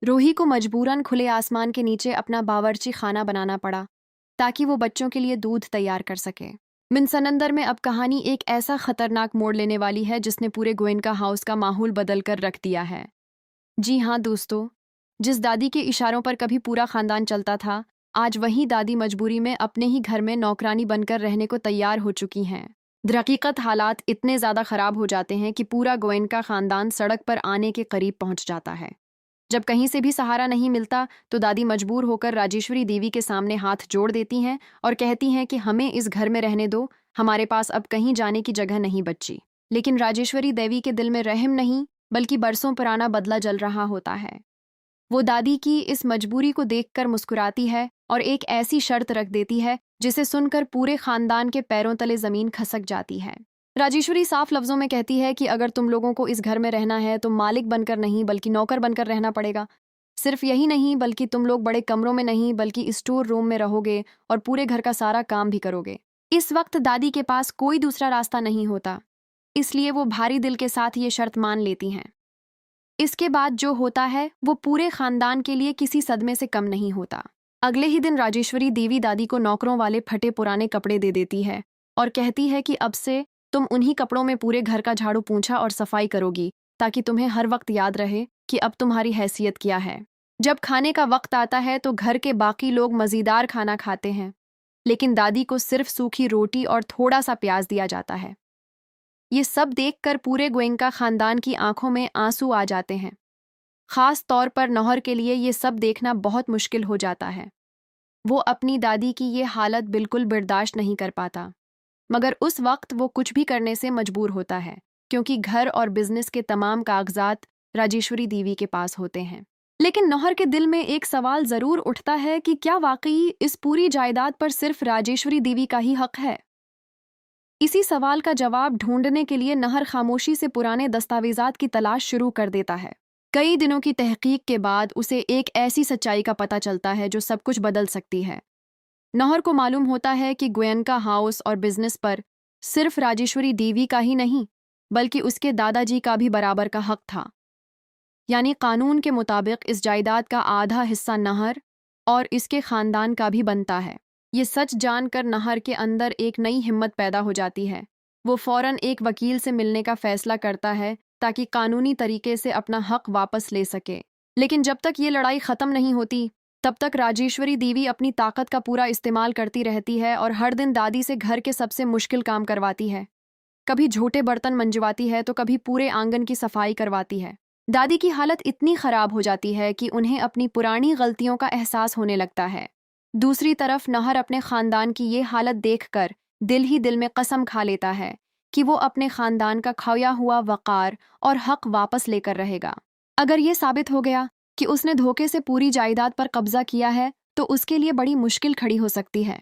रोही को मजबूरन खुले आसमान के नीचे अपना बावर्ची खाना बनाना पड़ा ताकि वो बच्चों के लिए दूध तैयार कर सके। मिनसनंदर में अब कहानी एक ऐसा खतरनाक मोड़ लेने वाली है जिसने पूरे गोयनका हाउस का माहौल बदल कर रख दिया है। जी हाँ दोस्तों, जिस दादी के इशारों पर कभी पूरा खानदान चलता था, आज वही दादी मजबूरी में अपने ही घर में नौकरानी बनकर रहने को तैयार हो चुकी हैं। दरअकीकत हालात इतने ज्यादा खराब हो जाते हैं कि पूरा गोयनका खानदान सड़क पर आने के करीब पहुंच जाता है। जब कहीं से भी सहारा नहीं मिलता तो दादी मजबूर होकर राजेश्वरी देवी के सामने हाथ जोड़ देती हैं और कहती हैं कि हमें इस घर में रहने दो, हमारे पास अब कहीं जाने की जगह नहीं बची। लेकिन राजेश्वरी देवी के दिल में रहम नहीं, बल्कि बरसों पुराना बदला जल रहा होता है। वो दादी की इस मजबूरी को देखकर मुस्कुराती है और एक ऐसी शर्त रख देती है जिसे सुनकर पूरे खानदान के पैरों तले जमीन खसक जाती है। राजेश्वरी साफ लफ्जों में कहती है कि अगर तुम लोगों को इस घर में रहना है तो मालिक बनकर नहीं बल्कि नौकर बनकर रहना पड़ेगा। सिर्फ यही नहीं, बल्कि तुम लोग बड़े कमरों में नहीं बल्कि स्टोर रूम में रहोगे और पूरे घर का सारा काम भी करोगे। इस वक्त दादी के पास कोई दूसरा रास्ता नहीं होता, इसलिए वो भारी दिल के साथ ये शर्त मान लेती हैं। इसके बाद जो होता है वो पूरे खानदान के लिए किसी सदमे से कम नहीं होता। अगले ही दिन राजेश्वरी देवी दादी को नौकरों वाले फटे पुराने कपड़े दे देती है और कहती है कि अब से तुम उन्हीं कपड़ों में पूरे घर का झाड़ू पोंछा और सफाई करोगी, ताकि तुम्हें हर वक्त याद रहे कि अब तुम्हारी हैसियत क्या है। जब खाने का वक्त आता है तो घर के बाकी लोग मज़ेदार खाना खाते हैं, लेकिन दादी को सिर्फ सूखी रोटी और थोड़ा सा प्याज दिया जाता है। ये सब देखकर पूरे गोयनका खानदान की आंखों में आंसू आ जाते हैं। खास तौर पर नौहर के लिए ये सब देखना बहुत मुश्किल हो जाता है। वो अपनी दादी की ये हालत बिल्कुल बर्दाश्त नहीं कर पाता, मगर उस वक्त वो कुछ भी करने से मजबूर होता है, क्योंकि घर और बिजनेस के तमाम कागजात राजेश्वरी देवी के पास होते हैं। लेकिन नौहर के दिल में एक सवाल जरूर उठता है कि क्या वाकई इस पूरी जायदाद पर सिर्फ राजेश्वरी देवी का ही हक है। इसी सवाल का जवाब ढूंढने के लिए नहर खामोशी से पुराने दस्तावेजात की तलाश शुरू कर देता है। कई दिनों की तहकीक के बाद उसे एक ऐसी सच्चाई का पता चलता है जो सब कुछ बदल सकती है। नौहर को मालूम होता है कि गोयनका हाउस और बिजनेस पर सिर्फ राजेश्वरी देवी का ही नहीं, बल्कि उसके दादाजी का भी बराबर का हक था। यानी कानून के मुताबिक इस जायदाद का आधा हिस्सा नहर और इसके खानदान का भी बनता है। ये सच जानकर नहर के अंदर एक नई हिम्मत पैदा हो जाती है। वो फौरन एक वकील से मिलने का फैसला करता है ताकि कानूनी तरीके से अपना हक वापस ले सके। लेकिन जब तक ये लड़ाई ख़त्म नहीं होती, तब तक राजेश्वरी देवी अपनी ताकत का पूरा इस्तेमाल करती रहती है और हर दिन दादी से घर के सबसे मुश्किल काम करवाती है। कभी झूठे बर्तन मंजवाती है तो कभी पूरे आंगन की सफाई करवाती है। दादी की हालत इतनी ख़राब हो जाती है कि उन्हें अपनी पुरानी गलतियों का एहसास होने लगता है। दूसरी तरफ नहर अपने खानदान की ये हालत देखकर दिल ही दिल में कसम खा लेता है कि वो अपने खानदान का खोया हुआ वक़ार और हक वापस लेकर रहेगा। अगर ये साबित हो गया कि उसने धोखे से पूरी जायदाद पर कब्जा किया है तो उसके लिए बड़ी मुश्किल खड़ी हो सकती है।